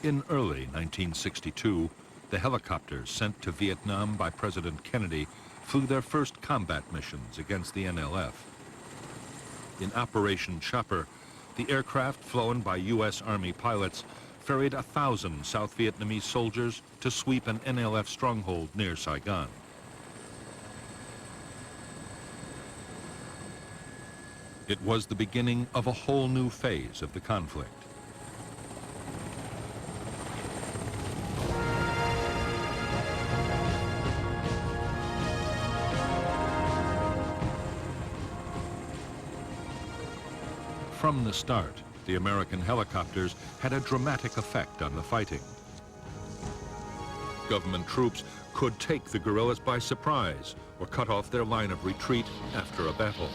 In early 1962, the helicopters sent to Vietnam by President Kennedy flew their first combat missions against the NLF. In Operation Chopper, the aircraft flown by U.S. Army pilots ferried 1,000 South Vietnamese soldiers to sweep an NLF stronghold near Saigon. It was the beginning of a whole new phase of the conflict. From the start, the American helicopters had a dramatic effect on the fighting. Government troops could take the guerrillas by surprise or cut off their line of retreat after a battle.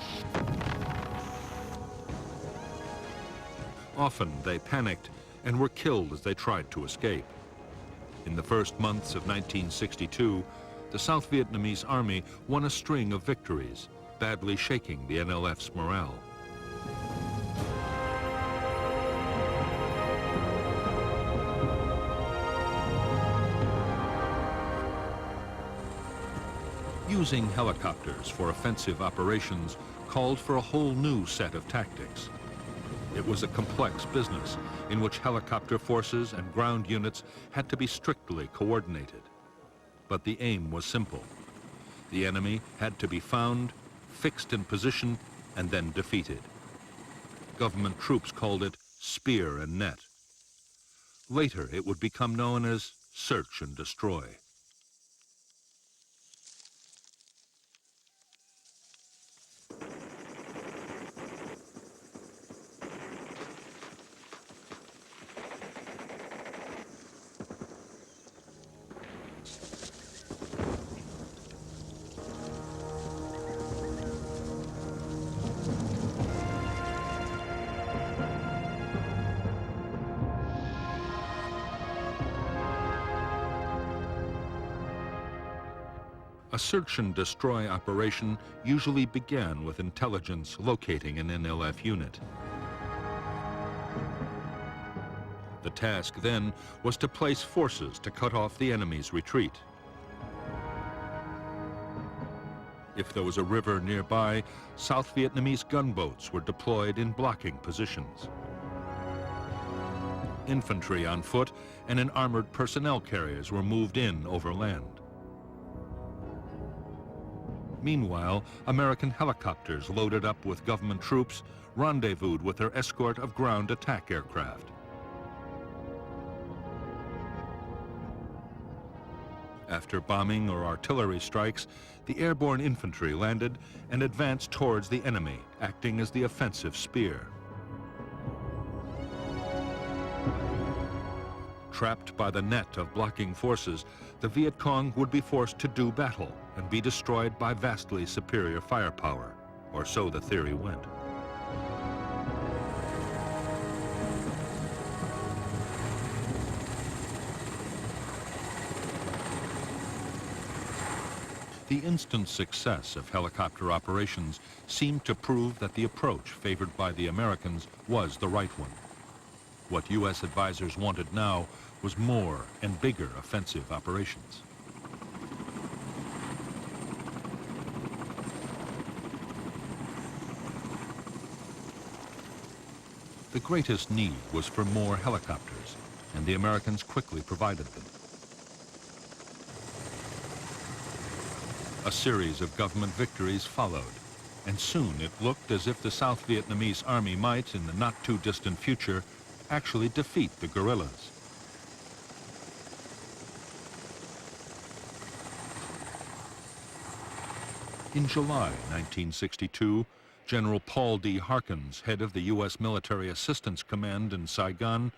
Often they panicked and were killed as they tried to escape. In the first months of 1962, the South Vietnamese army won a string of victories, badly shaking the NLF's morale. Using helicopters for offensive operations called for a whole new set of tactics. It was a complex business in which helicopter forces and ground units had to be strictly coordinated. But the aim was simple. The enemy had to be found, fixed in position, and then defeated. Government troops called it spear and net. Later, it would become known as search and destroy. A search and destroy operation usually began with intelligence locating an NLF unit. The task then was to place forces to cut off the enemy's retreat. If there was a river nearby, South Vietnamese gunboats were deployed in blocking positions. Infantry on foot and in armored personnel carriers were moved in overland. Meanwhile, American helicopters loaded up with government troops rendezvoused with their escort of ground attack aircraft. After bombing or artillery strikes, the airborne infantry landed and advanced towards the enemy, acting as the offensive spear. Trapped by the net of blocking forces, the Viet Cong would be forced to do battle and be destroyed by vastly superior firepower, or so the theory went. The instant success of helicopter operations seemed to prove that the approach favored by the Americans was the right one. What U.S. advisors wanted now was more and bigger offensive operations. The greatest need was for more helicopters, and the Americans quickly provided them. A series of government victories followed, and soon it looked as if the South Vietnamese army might, in the not-too-distant future, actually defeat the guerrillas. In July 1962, General Paul D. Harkins, head of the U.S. Military Assistance Command in Saigon,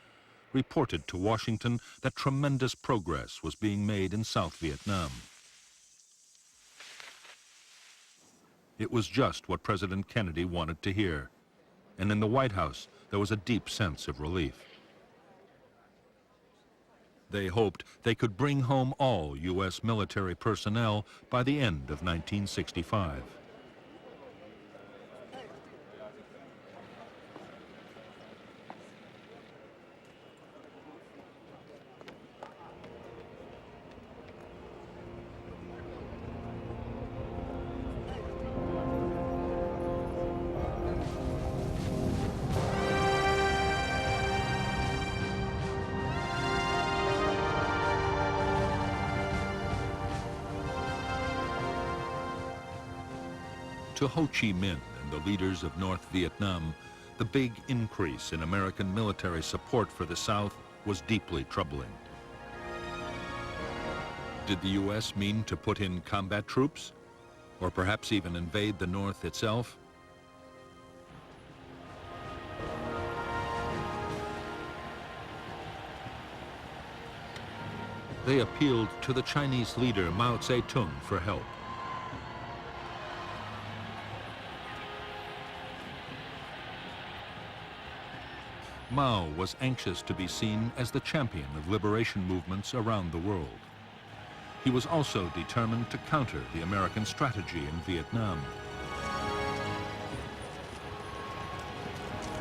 reported to Washington that tremendous progress was being made in South Vietnam. It was just what President Kennedy wanted to hear, and in the White House there was a deep sense of relief. They hoped they could bring home all U.S. military personnel by the end of 1965. To Ho Chi Minh and the leaders of North Vietnam, the big increase in American military support for the South was deeply troubling. Did the U.S. mean to put in combat troops? Or perhaps even invade the North itself? They appealed to the Chinese leader Mao Zedong for help. Mao was anxious to be seen as the champion of liberation movements around the world. He was also determined to counter the American strategy in Vietnam.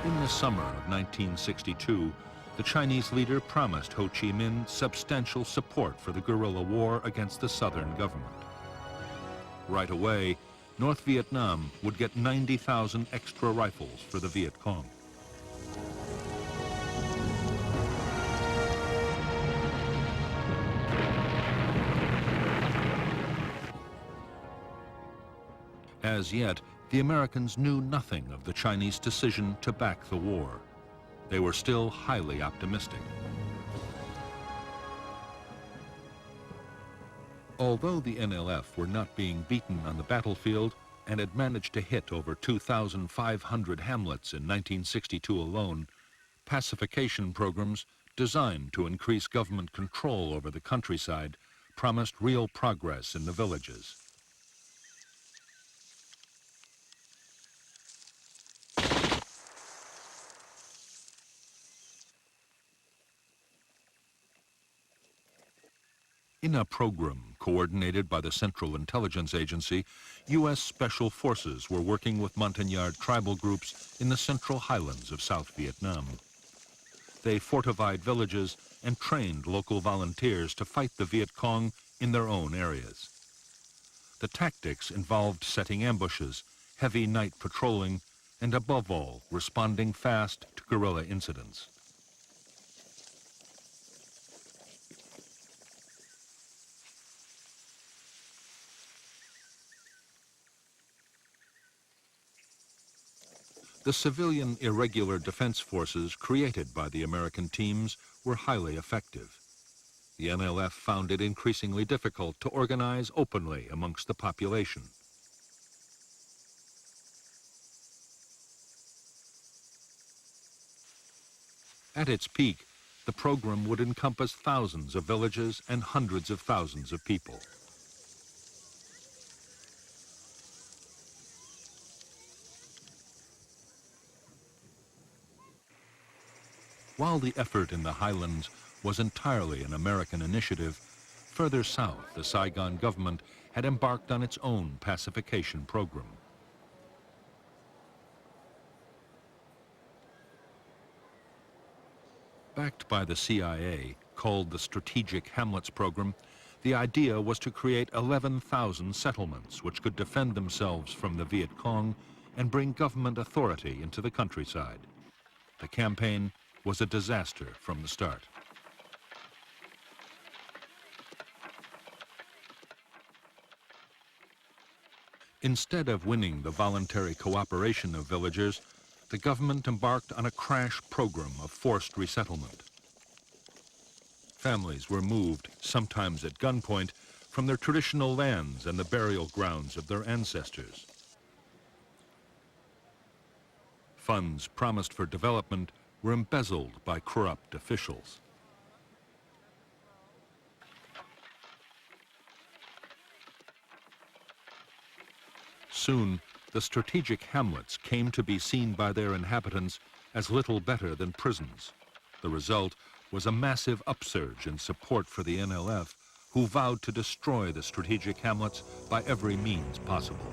In the summer of 1962, the Chinese leader promised Ho Chi Minh substantial support for the guerrilla war against the Southern government. Right away, North Vietnam would get 90,000 extra rifles for the Viet Cong. As yet, the Americans knew nothing of the Chinese decision to back the war. They were still highly optimistic. Although the NLF were not being beaten on the battlefield and had managed to hit over 2,500 hamlets in 1962 alone, pacification programs designed to increase government control over the countryside promised real progress in the villages. In a program coordinated by the Central Intelligence Agency, U.S. Special Forces were working with Montagnard tribal groups in the Central Highlands of South Vietnam. They fortified villages and trained local volunteers to fight the Viet Cong in their own areas. The tactics involved setting ambushes, heavy night patrolling, and above all, responding fast to guerrilla incidents. The civilian irregular defense forces created by the American teams were highly effective. The NLF found it increasingly difficult to organize openly amongst the population. At its peak, the program would encompass thousands of villages and hundreds of thousands of people. While the effort in the highlands was entirely an American initiative, further south, the Saigon government had embarked on its own pacification program. Backed by the CIA, called the Strategic Hamlets Program, the idea was to create 11,000 settlements which could defend themselves from the Viet Cong and bring government authority into the countryside. The campaign was a disaster from the start. Instead of winning the voluntary cooperation of villagers, the government embarked on a crash program of forced resettlement. Families were moved, sometimes at gunpoint, from their traditional lands and the burial grounds of their ancestors. Funds promised for development were embezzled by corrupt officials. Soon, the strategic hamlets came to be seen by their inhabitants as little better than prisons. The result was a massive upsurge in support for the NLF, who vowed to destroy the strategic hamlets by every means possible.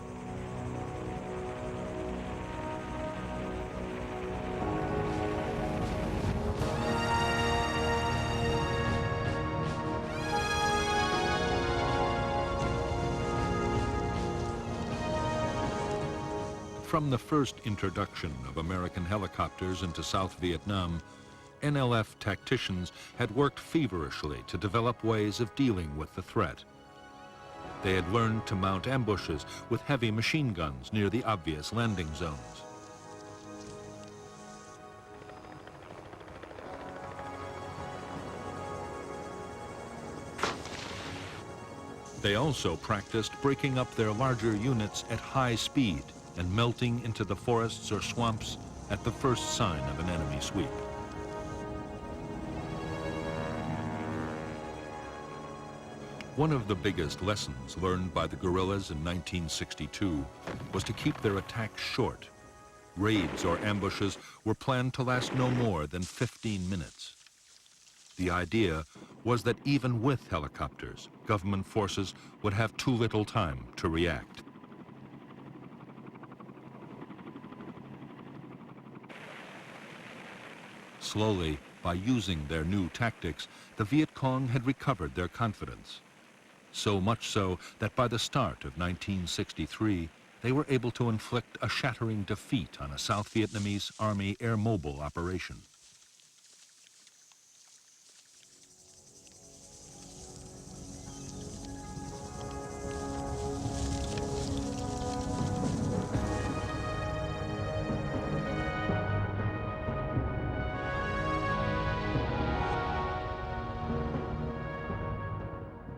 From the first introduction of American helicopters into South Vietnam, NLF tacticians had worked feverishly to develop ways of dealing with the threat. They had learned to mount ambushes with heavy machine guns near the obvious landing zones. They also practiced breaking up their larger units at high speed and melting into the forests or swamps at the first sign of an enemy sweep. One of the biggest lessons learned by the guerrillas in 1962 was to keep their attacks short. Raids or ambushes were planned to last no more than 15 minutes. The idea was that even with helicopters, government forces would have too little time to react. Slowly, by using their new tactics, the Viet Cong had recovered their confidence. So much so that by the start of 1963, they were able to inflict a shattering defeat on a South Vietnamese Army air mobile operation.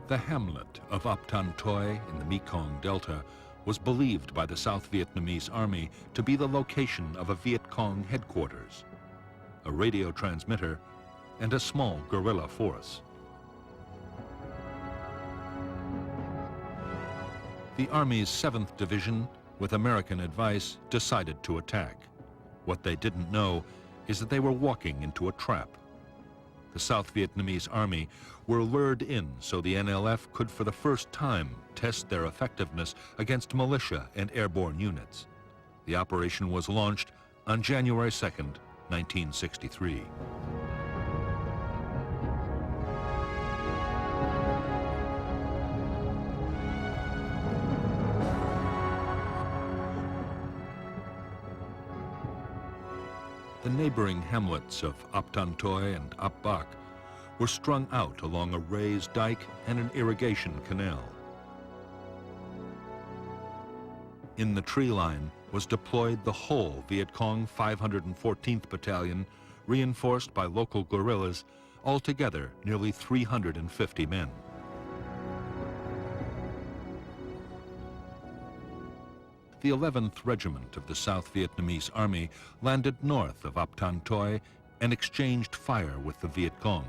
The hamlet of Ap Tan Toi in the Mekong Delta was believed by the South Vietnamese Army to be the location of a Viet Cong headquarters, a radio transmitter, and a small guerrilla force. The Army's 7th Division, with American advice, decided to attack. What they didn't know is that they were walking into a trap. The South Vietnamese Army were lured in so the NLF could for the first time test their effectiveness against militia and airborne units. The operation was launched on January 2nd, 1963. The neighboring hamlets of Ap Tan Toi and Ap Bac were strung out along a raised dike and an irrigation canal. In the tree line was deployed the whole Viet Cong 514th Battalion, reinforced by local guerrillas, altogether nearly 350 men. The 11th Regiment of the South Vietnamese Army landed north of Ap Tan Toi and exchanged fire with the Viet Cong.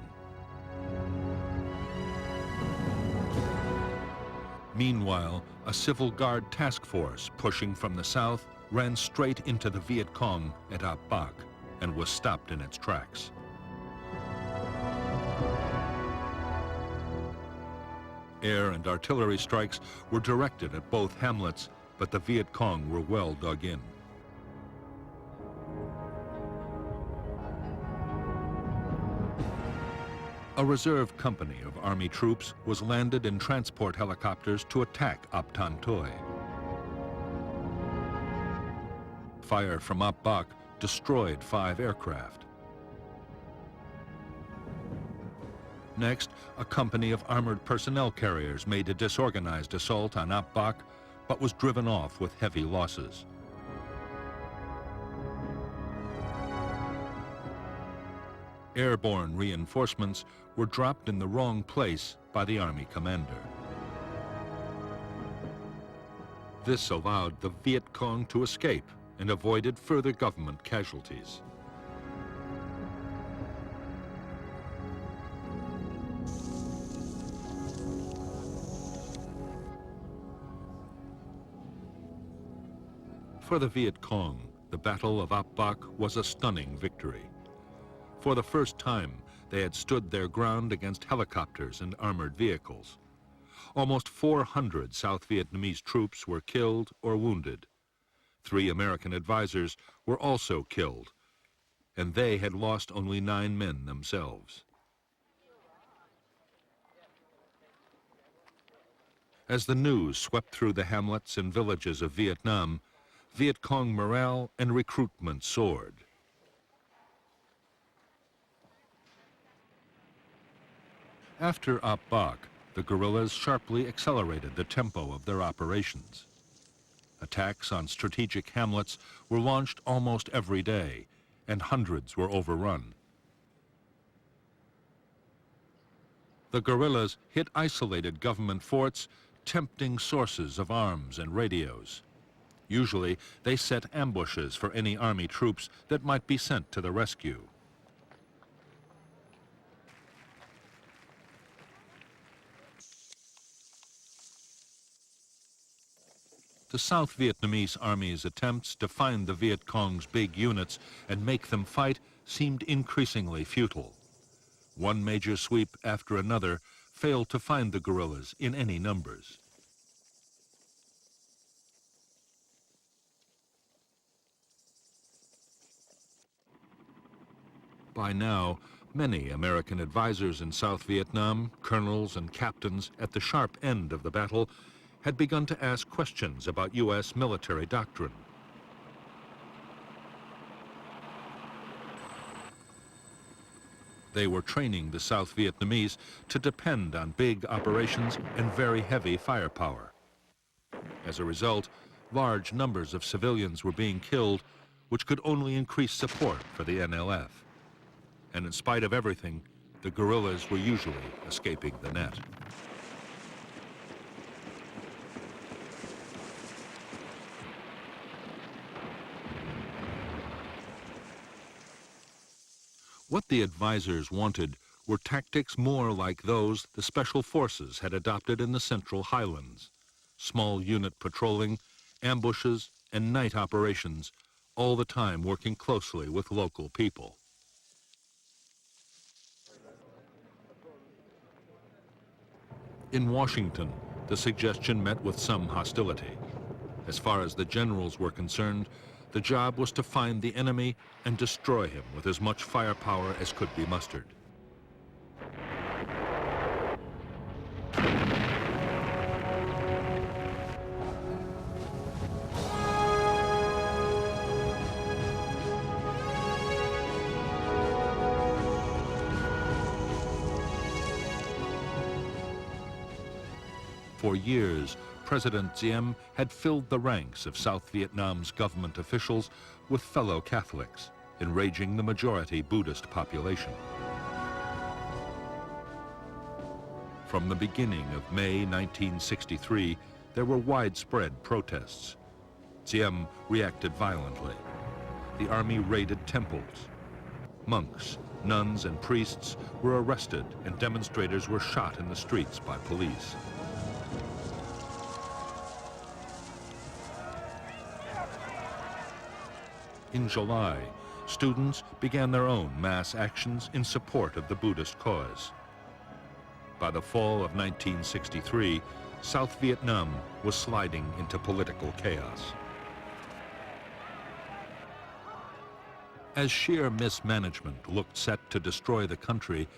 Meanwhile, a civil guard task force pushing from the south ran straight into the Viet Cong at Ap Bac and was stopped in its tracks. Air and artillery strikes were directed at both hamlets, but the Viet Cong were well dug in. A reserve company of Army troops was landed in transport helicopters to attack Ap Tan Toi. Fire from Ap Bac destroyed 5 aircraft. Next, a company of armored personnel carriers made a disorganized assault on Ap Bac, but was driven off with heavy losses. Airborne reinforcements were dropped in the wrong place by the Army commander. This allowed the Viet Cong to escape and avoided further government casualties. For the Viet Cong, the Battle of Ap Bac was a stunning victory. For the first time, they had stood their ground against helicopters and armored vehicles. Almost 400 South Vietnamese troops were killed or wounded. 3 American advisors were also killed, and they had lost only 9 men themselves. As the news swept through the hamlets and villages of Vietnam, Viet Cong morale and recruitment soared. After Ap Bac, the guerrillas sharply accelerated the tempo of their operations. Attacks on strategic hamlets were launched almost every day, and hundreds were overrun. The guerrillas hit isolated government forts, tempting sources of arms and radios. Usually, they set ambushes for any army troops that might be sent to the rescue. The South Vietnamese Army's attempts to find the Viet Cong's big units and make them fight seemed increasingly futile. One major sweep after another failed to find the guerrillas in any numbers. By now, many American advisors in South Vietnam, colonels and captains at the sharp end of the battle, had begun to ask questions about U.S. military doctrine. They were training the South Vietnamese to depend on big operations and very heavy firepower. As a result, large numbers of civilians were being killed, which could only increase support for the NLF. And in spite of everything, the guerrillas were usually escaping the net. What the advisors wanted were tactics more like those the Special Forces had adopted in the Central Highlands. Small unit patrolling, ambushes, and night operations, all the time working closely with local people. In Washington, the suggestion met with some hostility. As far as the generals were concerned, the job was to find the enemy and destroy him with as much firepower as could be mustered. For years, President Diem had filled the ranks of South Vietnam's government officials with fellow Catholics, enraging the majority Buddhist population. From the beginning of May 1963, there were widespread protests. Diem reacted violently. The army raided temples. Monks, nuns, and priests were arrested, and demonstrators were shot in the streets by police. In July, students began their own mass actions in support of the Buddhist cause. By the fall of 1963, South Vietnam was sliding into political chaos. As sheer mismanagement looked set to destroy the country,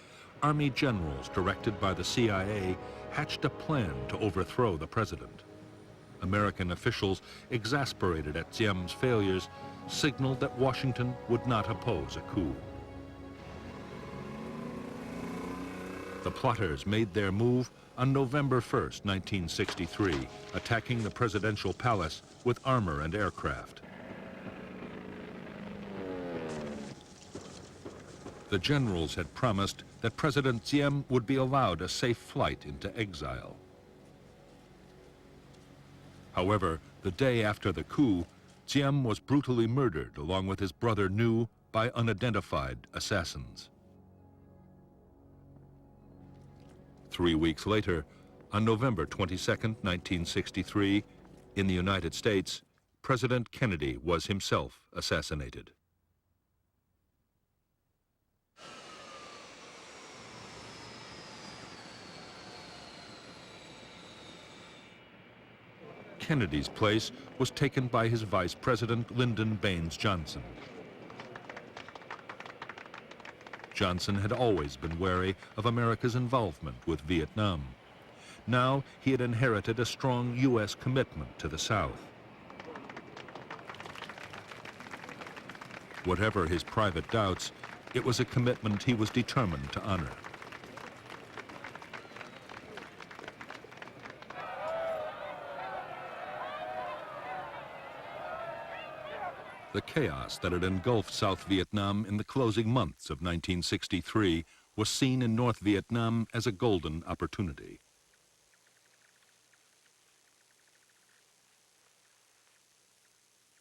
Army generals directed by the CIA hatched a plan to overthrow the president. American officials, exasperated at Diem's failures, signaled that Washington would not oppose a coup. The plotters made their move on November 1st, 1963, attacking the presidential palace with armor and aircraft. The generals had promised that President Diem would be allowed a safe flight into exile. However, the day after the coup, Diem was brutally murdered along with his brother Nhu by unidentified assassins. 3 weeks later, on November 22nd, 1963, in the United States, President Kennedy was himself assassinated. Kennedy's place was taken by his Vice President Lyndon Baines Johnson. Johnson had always been wary of America's involvement with Vietnam. Now he had inherited a strong U.S. commitment to the South. Whatever his private doubts, it was a commitment he was determined to honor. The chaos that had engulfed South Vietnam in the closing months of 1963 was seen in North Vietnam as a golden opportunity.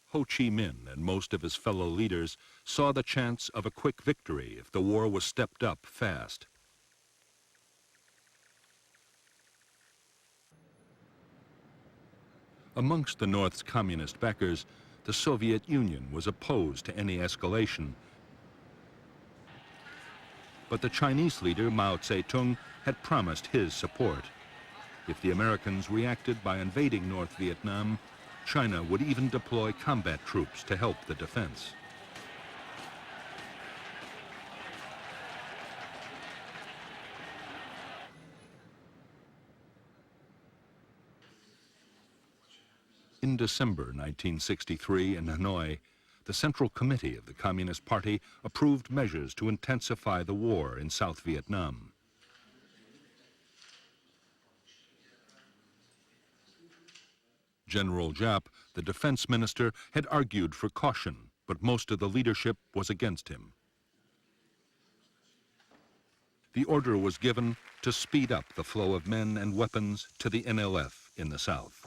Ho Chi Minh and most of his fellow leaders saw the chance of a quick victory if the war was stepped up fast. Amongst the North's communist backers, the Soviet Union was opposed to any escalation. But the Chinese leader, Mao Zedong, had promised his support. If the Americans reacted by invading North Vietnam, China would even deploy combat troops to help the defense. In December 1963 in Hanoi, the Central Committee of the Communist Party approved measures to intensify the war in South Vietnam. General Giap, the defense minister, had argued for caution, but most of the leadership was against him. The order was given to speed up the flow of men and weapons to the NLF in the south.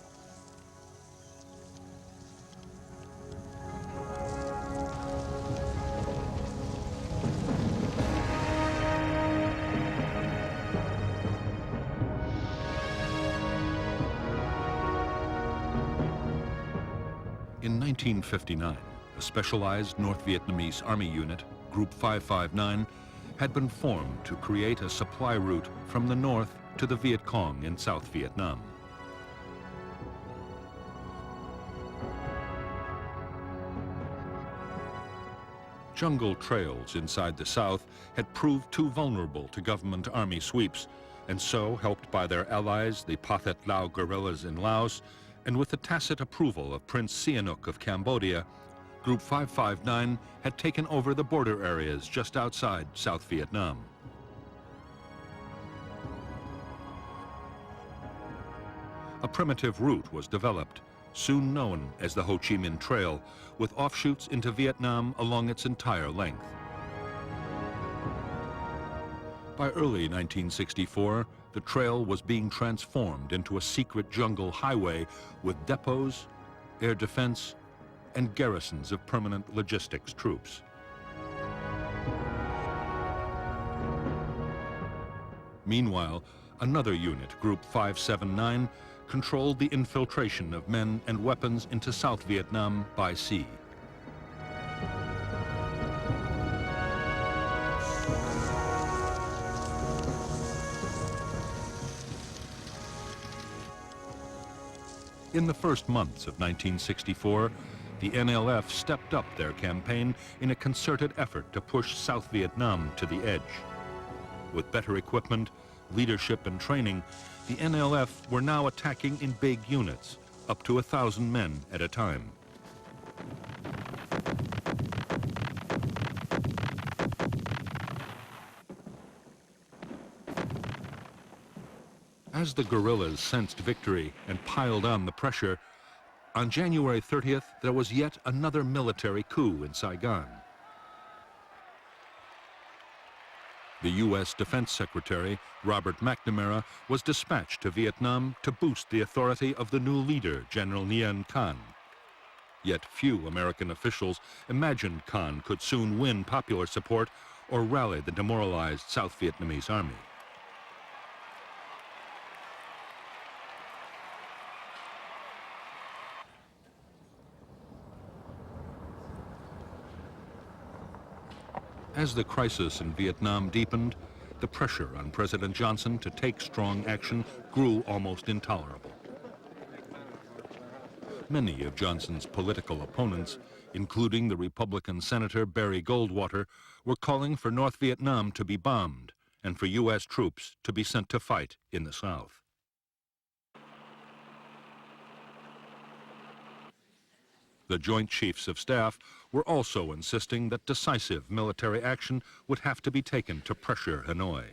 In 1959, a specialized North Vietnamese Army unit, Group 559, had been formed to create a supply route from the north to the Viet Cong in South Vietnam. Jungle trails inside the south had proved too vulnerable to government army sweeps, and so, helped by their allies, the Pathet Lao guerrillas in Laos, and with the tacit approval of Prince Sihanouk of Cambodia, Group 559 had taken over the border areas just outside South Vietnam. A primitive route was developed, soon known as the Ho Chi Minh Trail, with offshoots into Vietnam along its entire length. By early 1964, the trail was being transformed into a secret jungle highway with depots, air defense, and garrisons of permanent logistics troops. Meanwhile, another unit, Group 579, controlled the infiltration of men and weapons into South Vietnam by sea. In the first months of 1964, the NLF stepped up their campaign in a concerted effort to push South Vietnam to the edge. With better equipment, leadership, and training, the NLF were now attacking in big units, up to 1,000 men at a time. As the guerrillas sensed victory and piled on the pressure, on January 30th, there was yet another military coup in Saigon. The U.S. Defense Secretary, Robert McNamara, was dispatched to Vietnam to boost the authority of the new leader, General Nguyen Thanh. Yet few American officials imagined Thanh could soon win popular support or rally the demoralized South Vietnamese army. As the crisis in Vietnam deepened, the pressure on President Johnson to take strong action grew almost intolerable. Many of Johnson's political opponents, including the Republican Senator Barry Goldwater, were calling for North Vietnam to be bombed and for U.S. troops to be sent to fight in the South. The Joint Chiefs of Staff were also insisting that decisive military action would have to be taken to pressure Hanoi.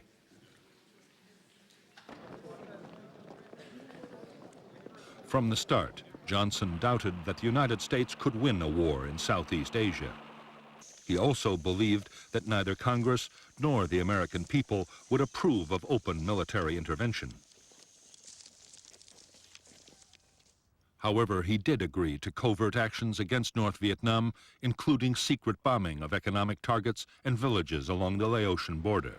From the start, Johnson doubted that the United States could win a war in Southeast Asia. He also believed that neither Congress nor the American people would approve of open military intervention. However, he did agree to covert actions against North Vietnam, including secret bombing of economic targets and villages along the Laotian border.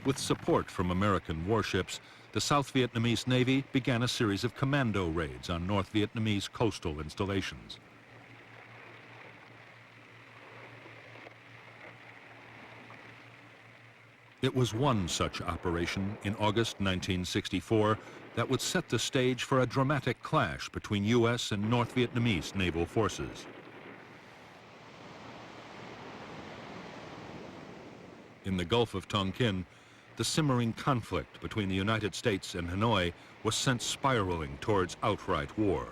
With support from American warships, the South Vietnamese Navy began a series of commando raids on North Vietnamese coastal installations. It was one such operation in August 1964 that would set the stage for a dramatic clash between U.S. and North Vietnamese naval forces. In the Gulf of Tonkin, the simmering conflict between the United States and Hanoi was sent spiraling towards outright war.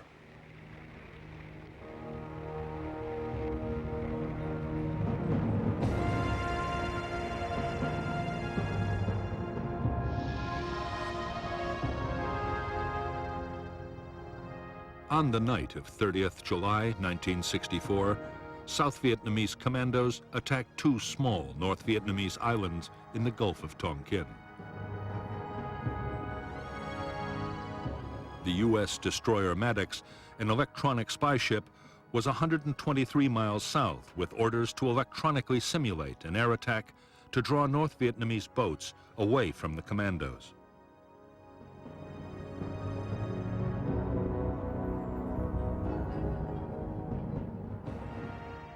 On the night of 30th July 1964, South Vietnamese commandos attacked two small North Vietnamese islands in the Gulf of Tonkin. The U.S. destroyer Maddox, an electronic spy ship, was 123 miles south with orders to electronically simulate an air attack to draw North Vietnamese boats away from the commandos.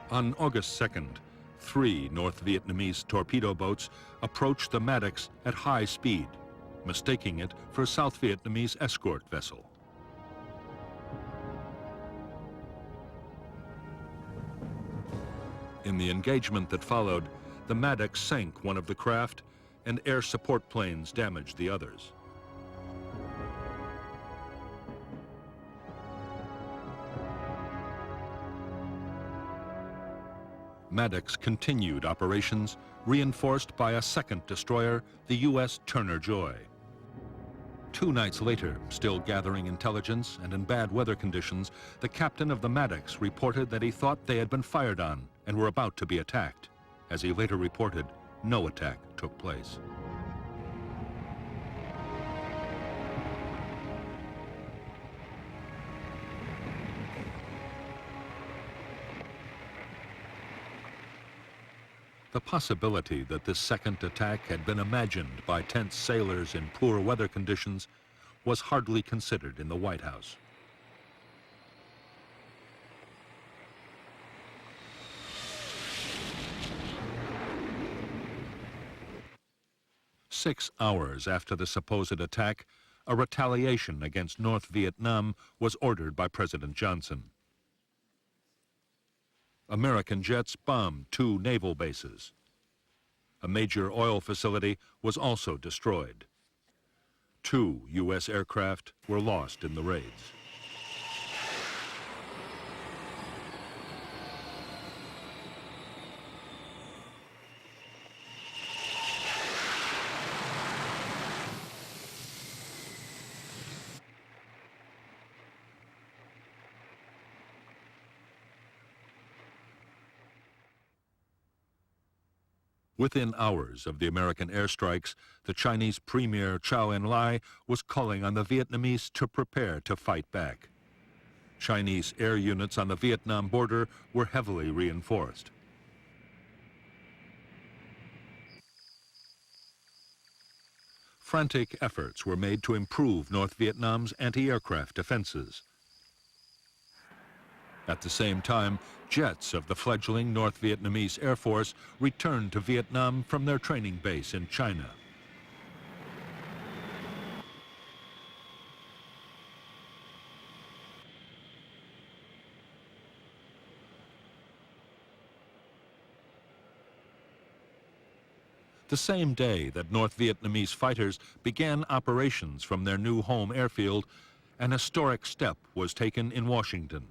On August 2nd, 3 North Vietnamese torpedo boats approached the Maddox at high speed, mistaking it for a South Vietnamese escort vessel. In the engagement that followed, the Maddox sank one of the craft and air support planes damaged the others. Maddox continued operations, reinforced by a second destroyer, the U.S. Turner Joy. 2 nights later, still gathering intelligence and in bad weather conditions, the captain of the Maddox reported that he thought they had been fired on and were about to be attacked. As he later reported, no attack took place. The possibility that this second attack had been imagined by tense sailors in poor weather conditions was hardly considered in the White House. Six hours after the supposed attack, a retaliation against North Vietnam was ordered by President Johnson. American jets bombed 2 naval bases. A major oil facility was also destroyed. 2 U.S. aircraft were lost in the raids. Within hours of the American airstrikes, the Chinese Premier Chou En-lai was calling on the Vietnamese to prepare to fight back. Chinese air units on the Vietnam border were heavily reinforced. Frantic efforts were made to improve North Vietnam's anti-aircraft defenses. At the same time, jets of the fledgling North Vietnamese Air Force returned to Vietnam from their training base in China. The same day that North Vietnamese fighters began operations from their new home airfield, an historic step was taken in Washington.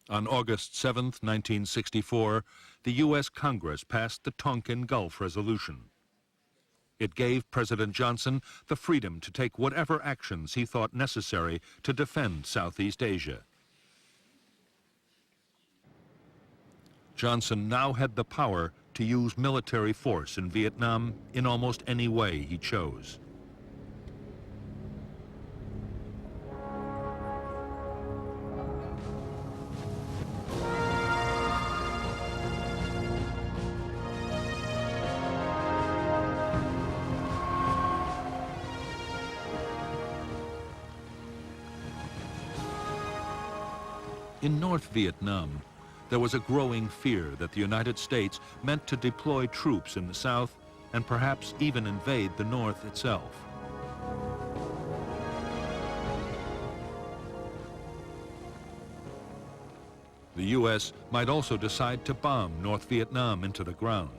On August 7, 1964, the U.S. Congress passed the Tonkin Gulf Resolution. It gave President Johnson the freedom to take whatever actions he thought necessary to defend Southeast Asia. Johnson now had the power to use military force in Vietnam in almost any way he chose. In North Vietnam, there was a growing fear that the United States meant to deploy troops in the south and perhaps even invade the north itself. The U.S. might also decide to bomb North Vietnam into the ground.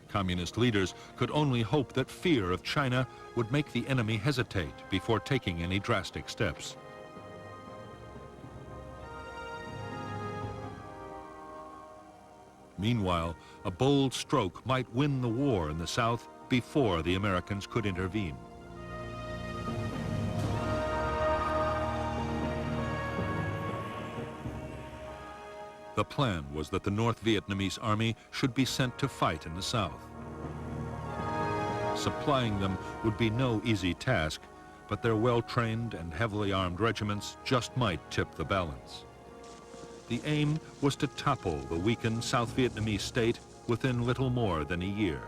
Communist leaders could only hope that fear of China would make the enemy hesitate before taking any drastic steps. Meanwhile, a bold stroke might win the war in the South before the Americans could intervene. The plan was that the North Vietnamese army should be sent to fight in the South. Supplying them would be no easy task, but their well-trained and heavily armed regiments just might tip the balance. The aim was to topple the weakened South Vietnamese state within little more than a year.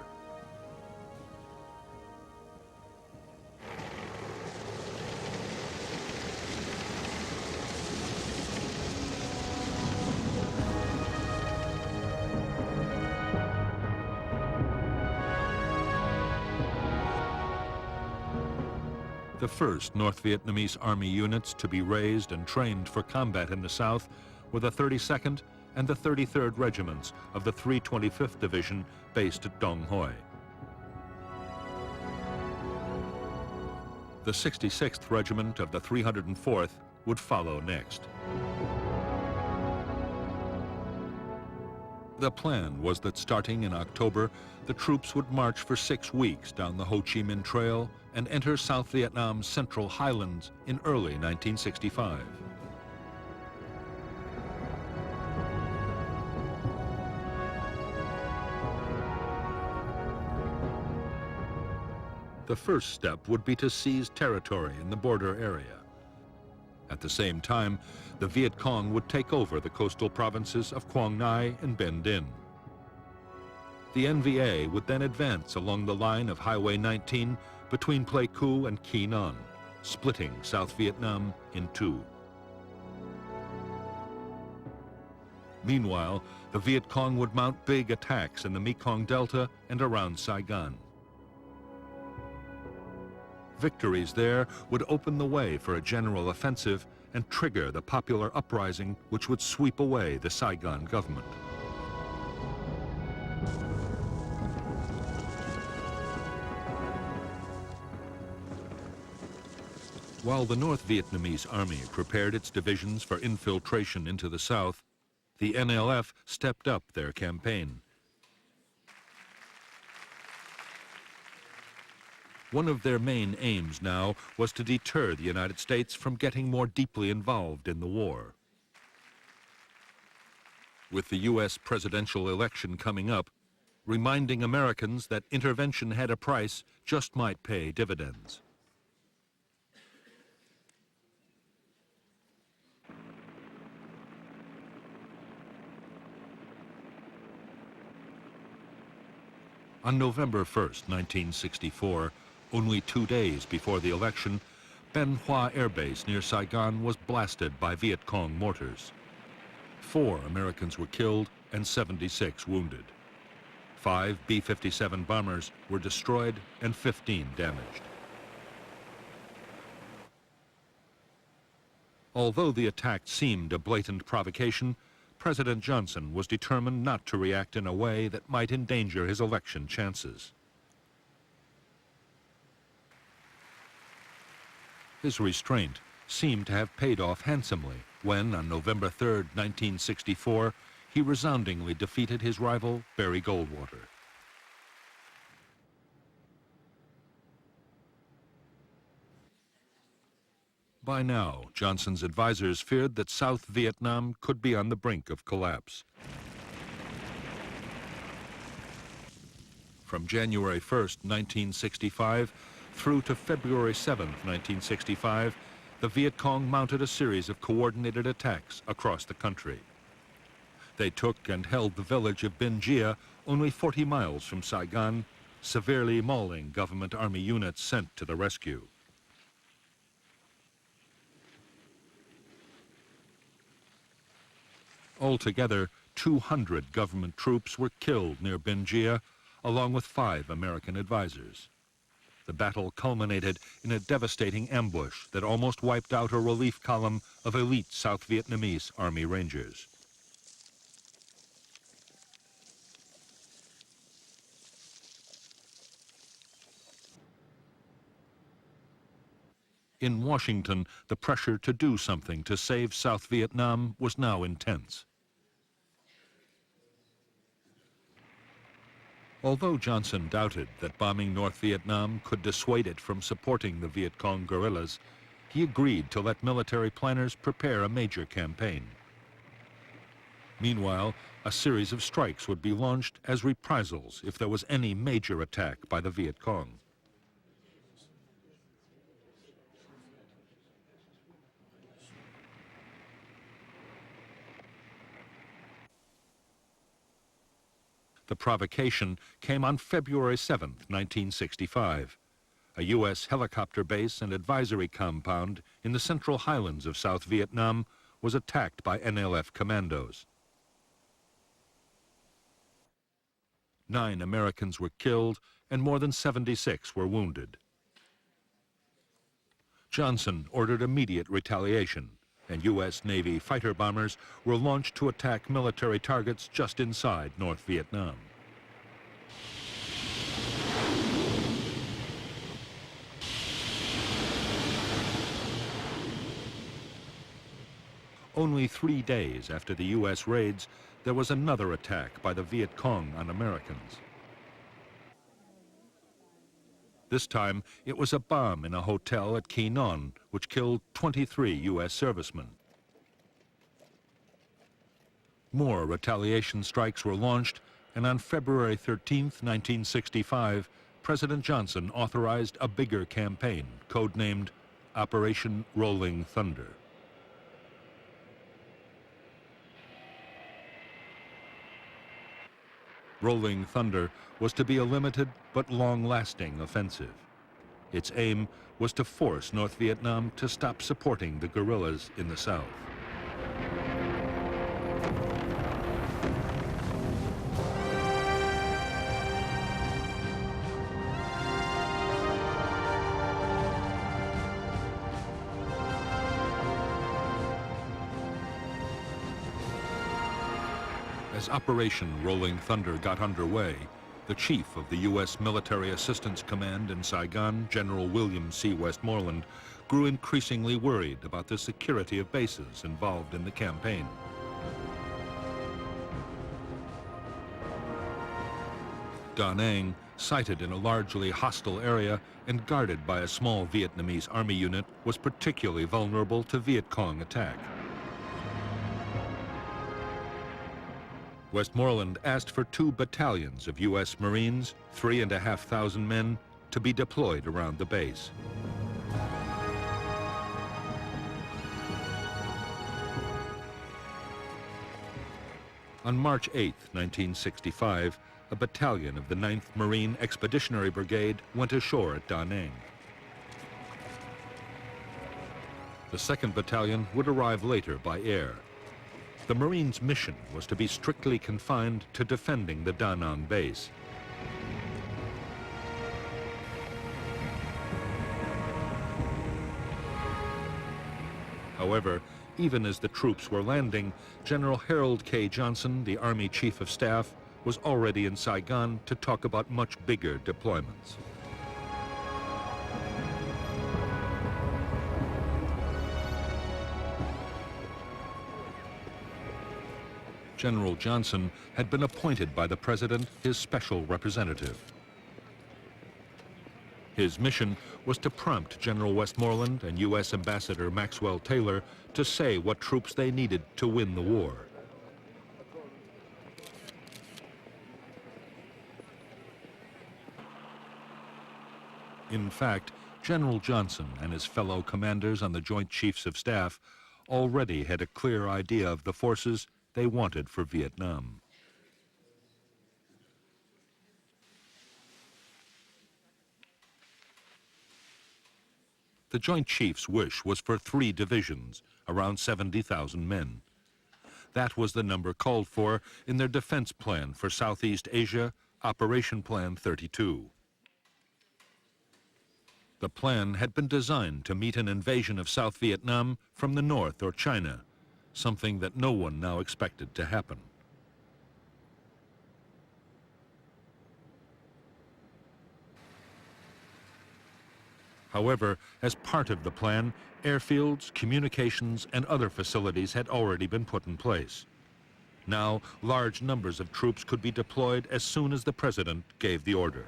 The first North Vietnamese army units to be raised and trained for combat in the South were the 32nd and the 33rd Regiments of the 325th Division based at Dong Hoi. The 66th Regiment of the 304th would follow next. The plan was that starting in October, the troops would march for 6 weeks down the Ho Chi Minh Trail and enter South Vietnam's central highlands in early 1965. The first step would be to seize territory in the border area. At the same time, the Viet Cong would take over the coastal provinces of Quang Ngai and Bien Dinh. The NVA would then advance along the line of Highway 19 between Pleiku and Quy Nhon, splitting South Vietnam in two. Meanwhile, the Viet Cong would mount big attacks in the Mekong Delta and around Saigon. Victories there would open the way for a general offensive and trigger the popular uprising which would sweep away the Saigon government. While the North Vietnamese army prepared its divisions for infiltration into the South, the NLF stepped up their campaign. One of their main aims now was to deter the United States from getting more deeply involved in the war. With the U.S. presidential election coming up, reminding Americans that intervention had a price just might pay dividends. On November 1st, 1964, only 2 days before the election, Ben Hoa Air Base near Saigon was blasted by Viet Cong mortars. 4 Americans were killed and 76 wounded. 5 B-57 bombers were destroyed and 15 damaged. Although the attack seemed a blatant provocation, President Johnson was determined not to react in a way that might endanger his election chances. His restraint seemed to have paid off handsomely when, on November 3, 1964, he resoundingly defeated his rival, Barry Goldwater. By now, Johnson's advisors feared that South Vietnam could be on the brink of collapse. From January 1st, 1965, through to February 7th, 1965, the Viet Cong mounted a series of coordinated attacks across the country. They took and held the village of Binh Gia, only 40 miles from Saigon, severely mauling government army units sent to the rescue. Altogether, 200 government troops were killed near Binh Gia, along with 5 American advisors. The battle culminated in a devastating ambush that almost wiped out a relief column of elite South Vietnamese Army Rangers. In Washington, the pressure to do something to save South Vietnam was now intense. Although Johnson doubted that bombing North Vietnam could dissuade it from supporting the Viet Cong guerrillas, he agreed to let military planners prepare a major campaign. Meanwhile, a series of strikes would be launched as reprisals if there was any major attack by the Viet Cong. The provocation came on February 7, 1965. A U.S. helicopter base and advisory compound in the central highlands of South Vietnam was attacked by NLF commandos. 9 Americans were killed and more than 76 were wounded. Johnson ordered immediate retaliation, and U.S. Navy fighter bombers were launched to attack military targets just inside North Vietnam. Only 3 days after the U.S. raids, there was another attack by the Viet Cong on Americans. This time, it was a bomb in a hotel at Quy Nhon, which killed 23 U.S. servicemen. More retaliation strikes were launched, and on February 13, 1965, President Johnson authorized a bigger campaign, codenamed Operation Rolling Thunder. Rolling Thunder was to be a limited but long-lasting offensive. Its aim was to force North Vietnam to stop supporting the guerrillas in the south. As Operation Rolling Thunder got underway, the chief of the U.S. Military Assistance Command in Saigon, General William C. Westmoreland, grew increasingly worried about the security of bases involved in the campaign. Da Nang, sited in a largely hostile area and guarded by a small Vietnamese army unit, was particularly vulnerable to Viet Cong attack. Westmoreland asked for 2 battalions of U.S. Marines, 3,500 men, to be deployed around the base. On March 8, 1965, a battalion of the 9th Marine Expeditionary Brigade went ashore at Da Nang. The 2nd Battalion would arrive later by air. The Marines' mission was to be strictly confined to defending the Da Nang base. However, even as the troops were landing, General Harold K. Johnson, the Army Chief of Staff, was already in Saigon to talk about much bigger deployments. General Johnson had been appointed by the president his special representative. His mission was to prompt General Westmoreland and U.S. Ambassador Maxwell Taylor to say what troops they needed to win the war. In fact, General Johnson and his fellow commanders on the Joint Chiefs of Staff already had a clear idea of the forces they wanted for Vietnam. The Joint Chiefs' wish was for 3 divisions, around 70,000 men. That was the number called for in their defense plan for Southeast Asia, Operation Plan 32. The plan had been designed to meet an invasion of South Vietnam from the north or China, something that no one now expected to happen. However, as part of the plan, airfields, communications, and other facilities had already been put in place. Now, large numbers of troops could be deployed as soon as the president gave the order.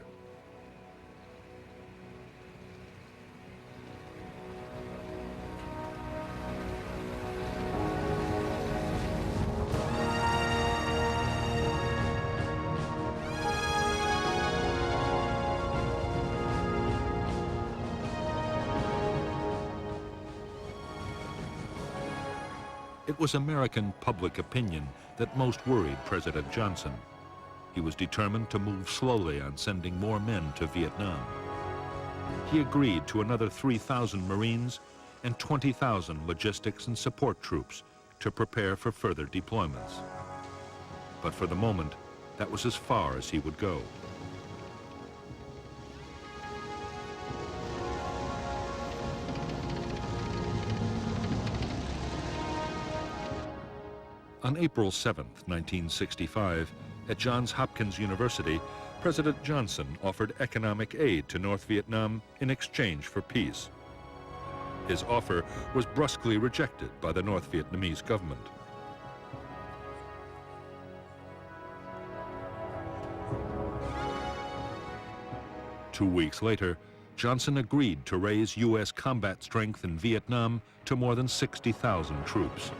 It was American public opinion that most worried President Johnson. He was determined to move slowly on sending more men to Vietnam. He agreed to another 3,000 Marines and 20,000 logistics and support troops to prepare for further deployments. But for the moment, that was as far as he would go. On April 7, 1965, at Johns Hopkins University, President Johnson offered economic aid to North Vietnam in exchange for peace. His offer was brusquely rejected by the North Vietnamese government. Two weeks later, Johnson agreed to raise U.S. combat strength in Vietnam to more than 60,000 troops.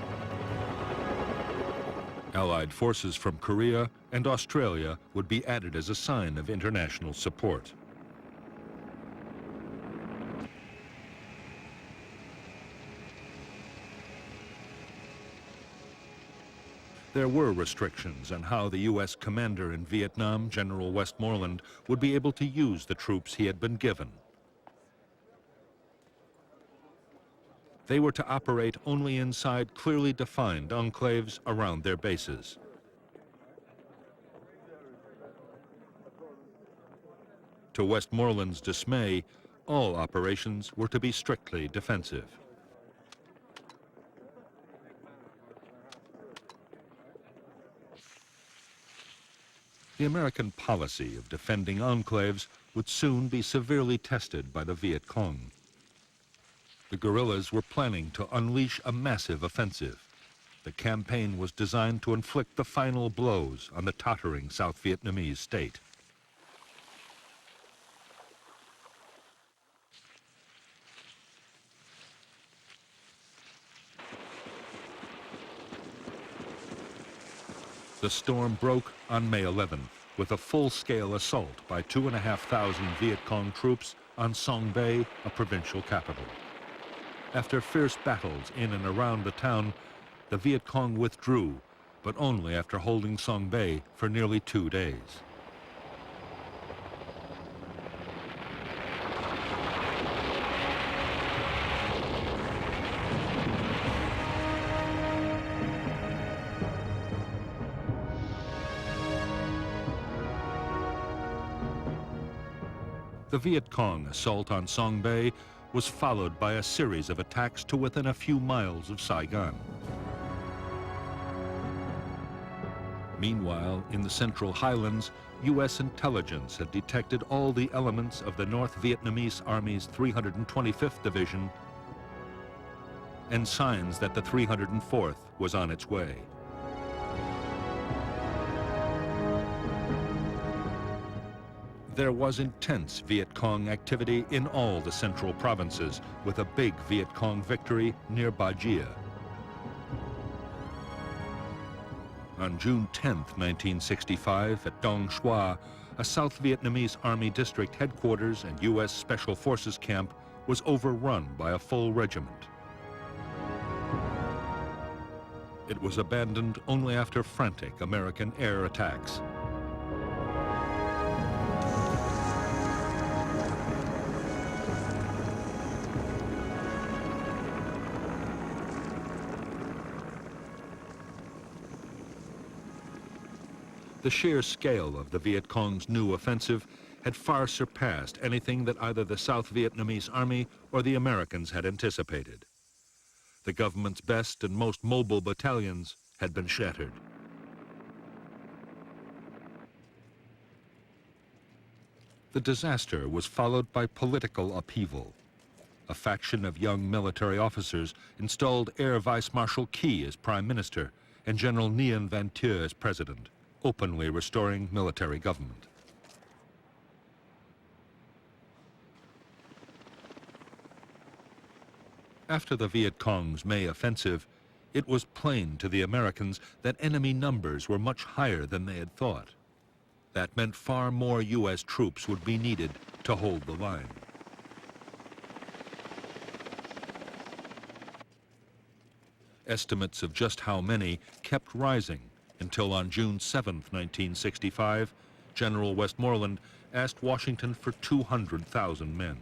Allied forces from Korea and Australia would be added as a sign of international support. There were restrictions on how the U.S. commander in Vietnam, General Westmoreland, would be able to use the troops he had been given. They were to operate only inside clearly defined enclaves around their bases. To Westmoreland's dismay, all operations were to be strictly defensive. The American policy of defending enclaves would soon be severely tested by the Viet Cong. The guerrillas were planning to unleash a massive offensive. The campaign was designed to inflict the final blows on the tottering South Vietnamese state. The storm broke on May 11th with a full-scale assault by 2,500 Viet Cong troops on Song Bay, a provincial capital. After fierce battles in and around the town, the Viet Cong withdrew, but only after holding Song Bay for nearly 2 days. The Viet Cong assault on Song Bay was followed by a series of attacks to within a few miles of Saigon. Meanwhile, in the Central Highlands, U.S. intelligence had detected all the elements of the North Vietnamese Army's 325th Division and signs that the 304th was on its way. There was intense Viet Cong activity in all the central provinces, with a big Viet Cong victory near Ba Jia. On June 10, 1965, at Dong Xoa, a South Vietnamese Army district headquarters and U.S. Special Forces camp was overrun by a full regiment. It was abandoned only after frantic American air attacks. The sheer scale of the Viet Cong's new offensive had far surpassed anything that either the South Vietnamese Army or the Americans had anticipated. The government's best and most mobile battalions had been shattered. The disaster was followed by political upheaval. A faction of young military officers installed Air Vice Marshal Key as prime minister and General Nguyen Van Thieu as president, openly restoring military government. After the Viet Cong's May offensive, it was plain to the Americans that enemy numbers were much higher than they had thought. That meant far more U.S. troops would be needed to hold the line. Estimates of just how many kept rising until on June 7, 1965, General Westmoreland asked Washington for 200,000 men.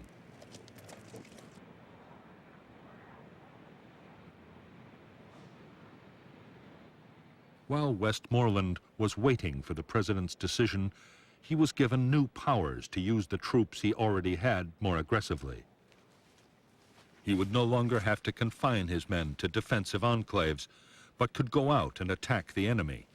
While Westmoreland was waiting for the president's decision, he was given new powers to use the troops he already had more aggressively. He would no longer have to confine his men to defensive enclaves, but could go out and attack the enemy.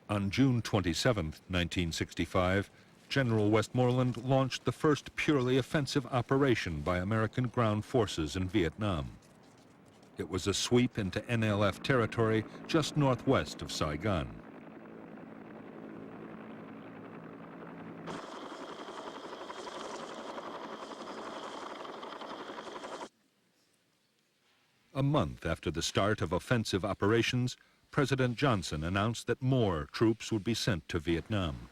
On June 27, 1965, General Westmoreland launched the first purely offensive operation by American ground forces in Vietnam. It was a sweep into NLF territory just northwest of Saigon. A month after the start of offensive operations, President Johnson announced that more troops would be sent to Vietnam.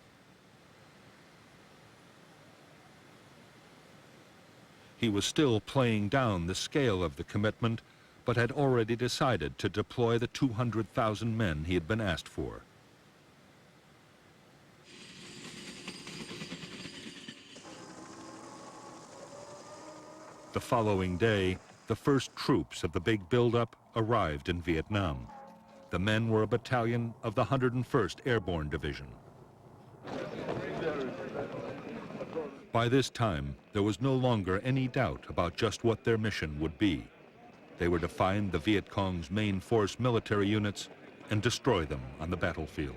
He was still playing down the scale of the commitment, but had already decided to deploy the 200,000 men he had been asked for. The following day, the first troops of the big buildup arrived in Vietnam. The men were a battalion of the 101st Airborne Division. By this time, there was no longer any doubt about just what their mission would be. They were to find the Viet Cong's main force military units and destroy them on the battlefield.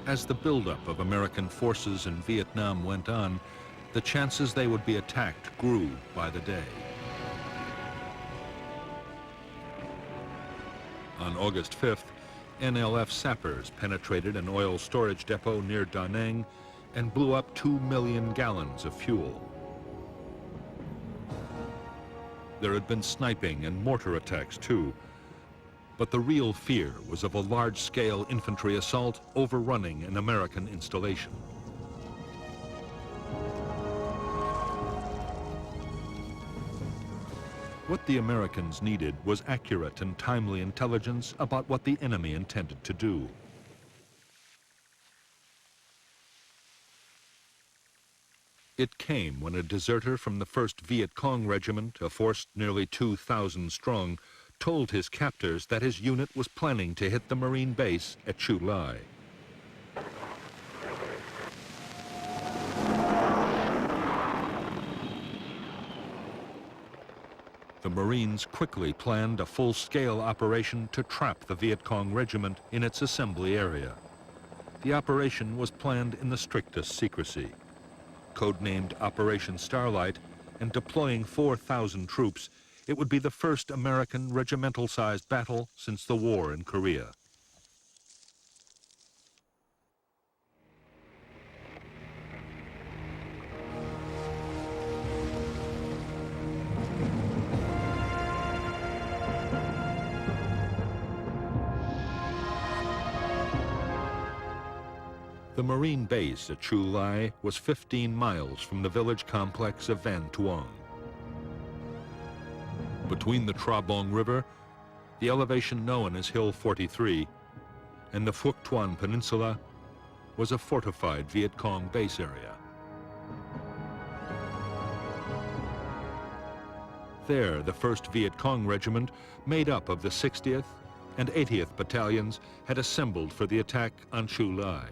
As the buildup of American forces in Vietnam went on, the chances they would be attacked grew by the day. On August 5th, NLF sappers penetrated an oil storage depot near Da Nang and blew up 2 million gallons of fuel. There had been sniping and mortar attacks too, but the real fear was of a large-scale infantry assault overrunning an American installation. What the Americans needed was accurate and timely intelligence about what the enemy intended to do. It came when a deserter from the 1st Viet Cong Regiment, a force nearly 2,000 strong, told his captors that his unit was planning to hit the Marine base at Chu Lai. The Marines quickly planned a full-scale operation to trap the Viet Cong regiment in its assembly area. The operation was planned in the strictest secrecy. Codenamed Operation Starlight, and deploying 4,000 troops, it would be the first American regimental-sized battle since the war in Korea. The Marine base at Chu Lai was 15 miles from the village complex of Van Tuong. Between the Tra Bong River, the elevation known as Hill 43, and the Phuoc Tuan Peninsula was a fortified Viet Cong base area. There, the 1st Viet Cong Regiment, made up of the 60th and 80th Battalions, had assembled for the attack on Chu Lai.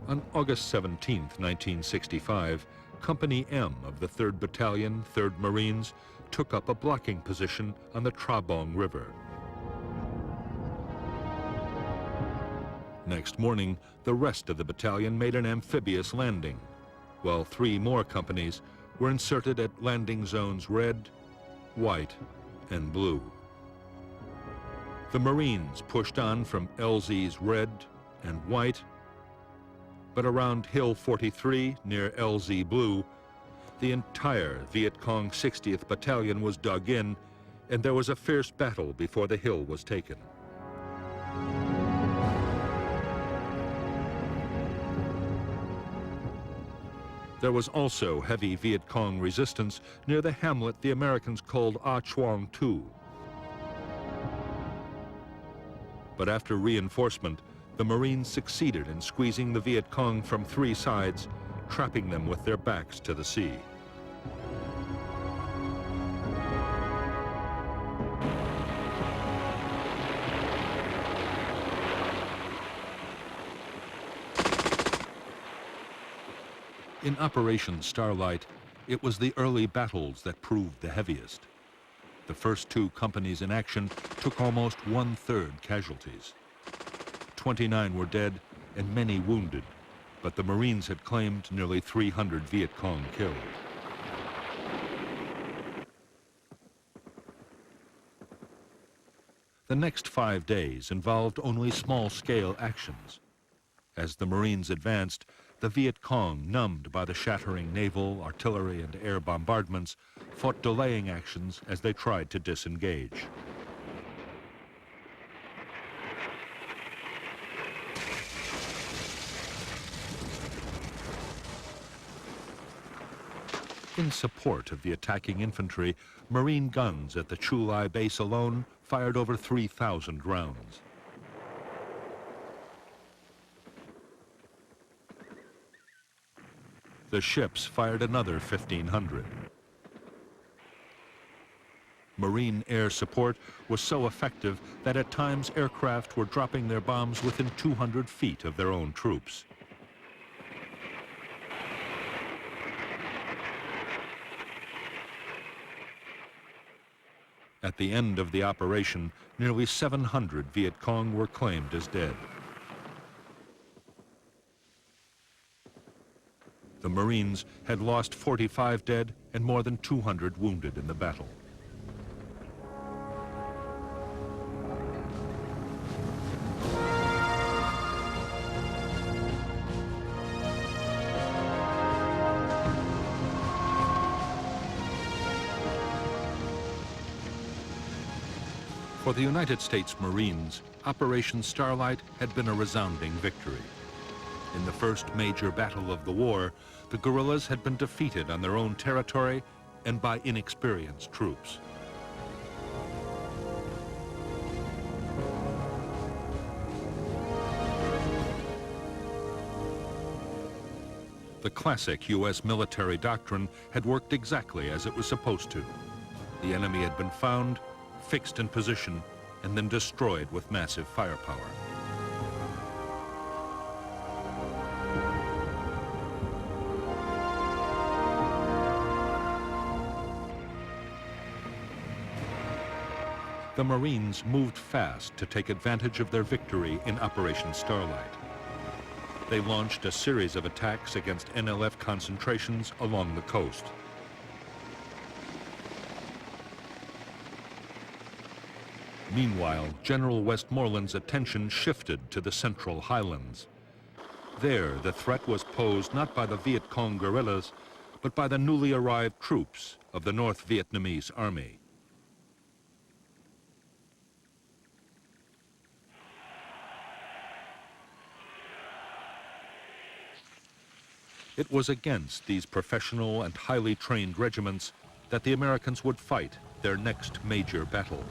On August 17, 1965, Company M of the 3rd Battalion, 3rd Marines, took up a blocking position on the Tra Bong River. Next morning, the rest of the battalion made an amphibious landing, while 3 more companies were inserted at landing zones Red, White, and Blue. The Marines pushed on from LZ's Red and White, but around Hill 43 near LZ Blue, the entire Viet Cong 60th Battalion was dug in, and there was a fierce battle before the hill was taken. There was also heavy Viet Cong resistance near the hamlet the Americans called Ah Chuang Tu. But after reinforcement, the Marines succeeded in squeezing the Viet Cong from 3 sides, trapping them with their backs to the sea. In Operation Starlight, it was the early battles that proved the heaviest. The first 2 companies in action took almost 1/3 casualties. 29 were dead and many wounded, but the Marines had claimed nearly 300 Viet Cong killed. The next 5 days involved only small-scale actions. As the Marines advanced, the Viet Cong, numbed by the shattering naval, artillery, and air bombardments, fought delaying actions as they tried to disengage. In support of the attacking infantry, Marine guns at the Chu Lai base alone fired over 3,000 rounds. The ships fired another 1,500. Marine air support was so effective that at times aircraft were dropping their bombs within 200 feet of their own troops. At the end of the operation, nearly 700 Viet Cong were claimed as dead. The Marines had lost 45 dead and more than 200 wounded in the battle. For the United States Marines, Operation Starlight had been a resounding victory. In the first major battle of the war, the guerrillas had been defeated on their own territory and by inexperienced troops. The classic U.S. military doctrine had worked exactly as it was supposed to. The enemy had been found, fixed in position, and then destroyed with massive firepower. The Marines moved fast to take advantage of their victory in Operation Starlight. They launched a series of attacks against NLF concentrations along the coast. Meanwhile, General Westmoreland's attention shifted to the Central Highlands. There, the threat was posed not by the Viet Cong guerrillas, but by the newly arrived troops of the North Vietnamese Army. It was against these professional and highly trained regiments that the Americans would fight their next major battle.